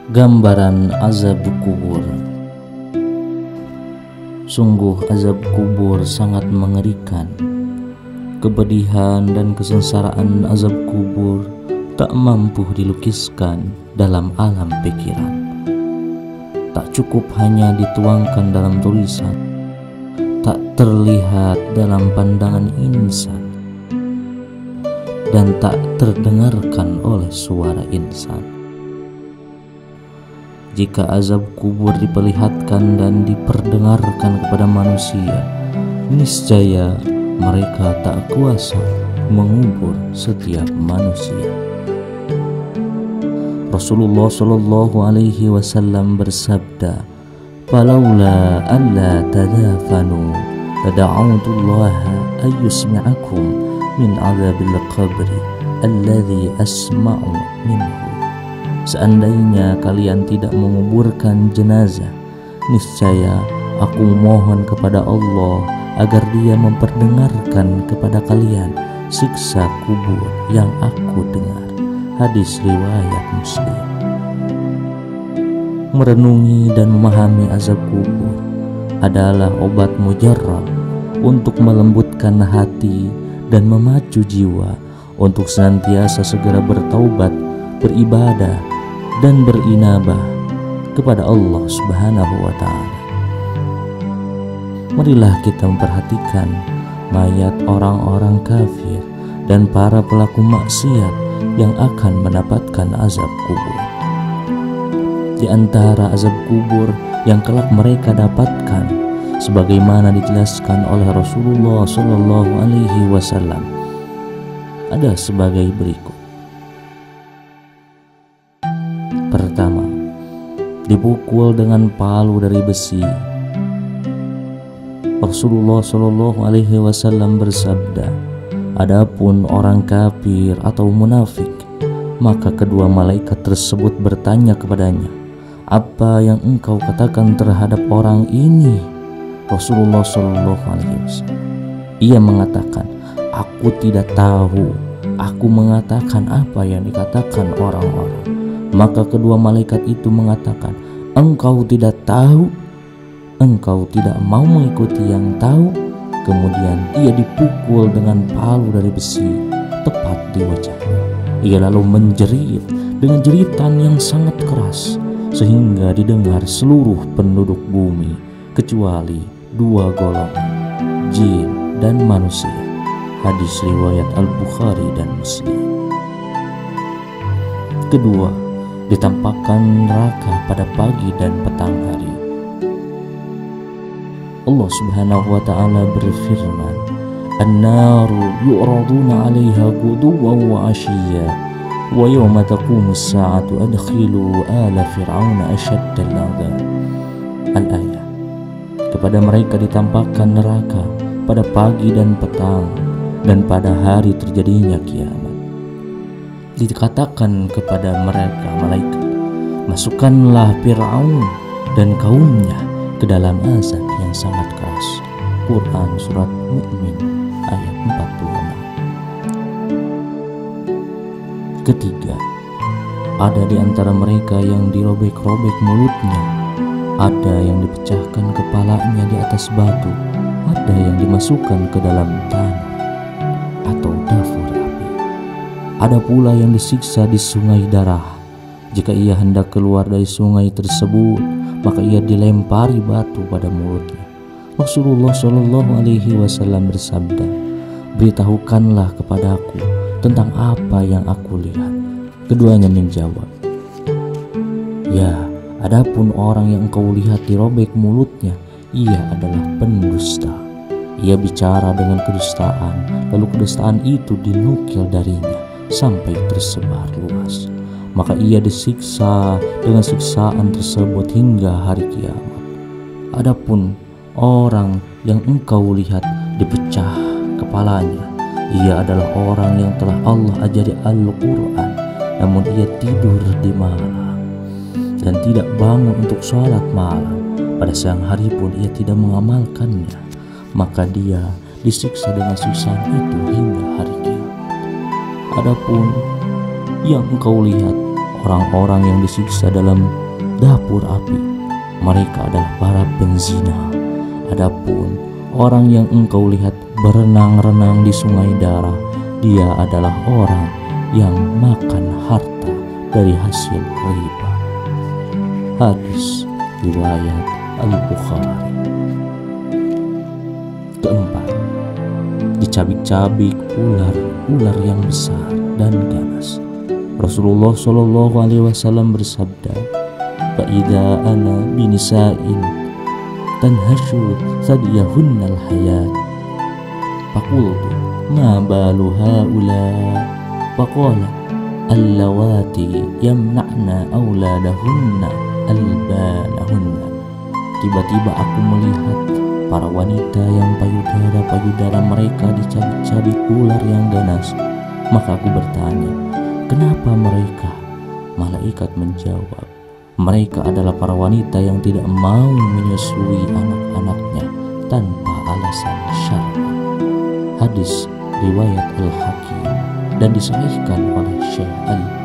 Gambaran azab kubur. Sungguh azab kubur sangat mengerikan. Kepedihan dan kesengsaraan azab kubur tak mampu dilukiskan dalam alam pikiran. Tak cukup hanya dituangkan dalam tulisan, tak terlihat dalam pandangan insan, dan tak terdengarkan oleh suara insan. Jika azab kubur diperlihatkan dan diperdengarkan kepada manusia, niscaya mereka tak kuasa mengubur setiap manusia. Rasulullah Shallallahu Alaihi Wasallam bersabda, "Falaula alla tadafanu, tada'autullaha ayyusmi'akum min azabil qabri alladhi asma'u minhu." Seandainya kalian tidak menguburkan jenazah, niscaya aku mohon kepada Allah agar Dia memperdengarkan kepada kalian siksa kubur yang aku dengar. Hadis riwayat Muslim. Merenungi dan memahami azab kubur adalah obat mujarab untuk melembutkan hati dan memacu jiwa untuk senantiasa segera bertaubat, beribadah, dan berinabah kepada Allah Subhanahu wa Ta'ala. Marilah kita memperhatikan mayat orang-orang kafir dan para pelaku maksiat yang akan mendapatkan azab kubur. Di antara azab kubur yang kelak mereka dapatkan, sebagaimana dijelaskan oleh Rasulullah Shallallahu Alaihi Wasallam, ada sebagai berikut. Pertama, dipukul dengan palu dari besi. Rasulullah Shallallahu Alaihi Wasallam bersabda, "Adapun orang kafir atau munafik, maka kedua malaikat tersebut bertanya kepadanya, 'Apa yang engkau katakan terhadap orang ini?' Rasulullah Shallallahu Alaihi Wasallam, ia mengatakan, 'Aku tidak tahu. Aku mengatakan apa yang dikatakan orang-orang.' Maka kedua malaikat itu mengatakan, 'Engkau tidak tahu? Engkau tidak mau mengikuti yang tahu?' Kemudian ia dipukul dengan palu dari besi tepat di wajahnya. Ia lalu menjerit dengan jeritan yang sangat keras sehingga didengar seluruh penduduk bumi kecuali dua golongan, jin dan manusia. Hadis riwayat Al-Bukhari dan Muslim. Kedua, ditampakkan neraka pada pagi dan petang hari. Allah Subhanahu wa Ta'ala berfirman, "An-naru yu'raduna 'alaiha ghuduwan wa 'ashiyya wa yawma taqumu as-sa'atu adkhilu ala fir'auna ashaddal 'adzab." Al-ayat. Kepada mereka ditampakkan neraka pada pagi dan petang dan pada hari terjadinya kiamat. Dikatakan kepada mereka malaikat, "Masukkanlah Fir'aun dan kaumnya ke dalam azab yang sangat keras." Quran Surat Mu'min ayat 46. Ketiga, ada di antara mereka yang dirobek-robek mulutnya, ada yang dipecahkan kepalanya di atas batu, ada yang dimasukkan ke dalam tanah atau dapur api. Ada pula yang disiksa di sungai darah. Jika ia hendak keluar dari sungai tersebut, maka ia dilempari batu pada mulutnya. Rasulullah Shallallahu Alaihi Wasallam bersabda, "Beritahukanlah kepadaku tentang apa yang aku lihat." Keduanya menjawab, "Ya, adapun orang yang engkau lihat dirobek mulutnya, ia adalah pendusta. Ia bicara dengan kedustaan, lalu kedustaan itu dinukil darinya sampai tersebar luas. Maka ia disiksa dengan siksaan tersebut hingga hari kiamat. Adapun orang yang engkau lihat dipecah kepalanya, ia adalah orang yang telah Allah ajari Al-Quran, namun ia tidur di malam dan tidak bangun untuk sholat malam. Pada siang hari pun ia tidak mengamalkannya, maka dia disiksa dengan siksaan itu hingga hari kiamat. Adapun yang engkau lihat orang-orang yang disiksa dalam dapur api, mereka adalah para penzina. Adapun orang yang engkau lihat berenang-renang di sungai darah, dia adalah orang yang makan harta dari hasil riba. Hadis riwayat Al-Bukhari. Keempat, dicabik-cabik ular yang besar dan ganas. Rasulullah Shallallahu Alaihi Wasallam bersabda, "Fa'idha ana binisa'in tanhashu sadiyahunal hayat, faqultu ma balu haula, faqala allawati yamna'na auladahunna albanahunna." Tiba-tiba aku melihat para wanita yang payudara mereka dicabik-cabik ular yang ganas. Maka aku bertanya, kenapa mereka? Malaikat menjawab, mereka adalah para wanita yang tidak mau menyusui anak-anaknya tanpa alasan syar'i. Hadis riwayat Al-Hakim dan disahihkan oleh Syekh Al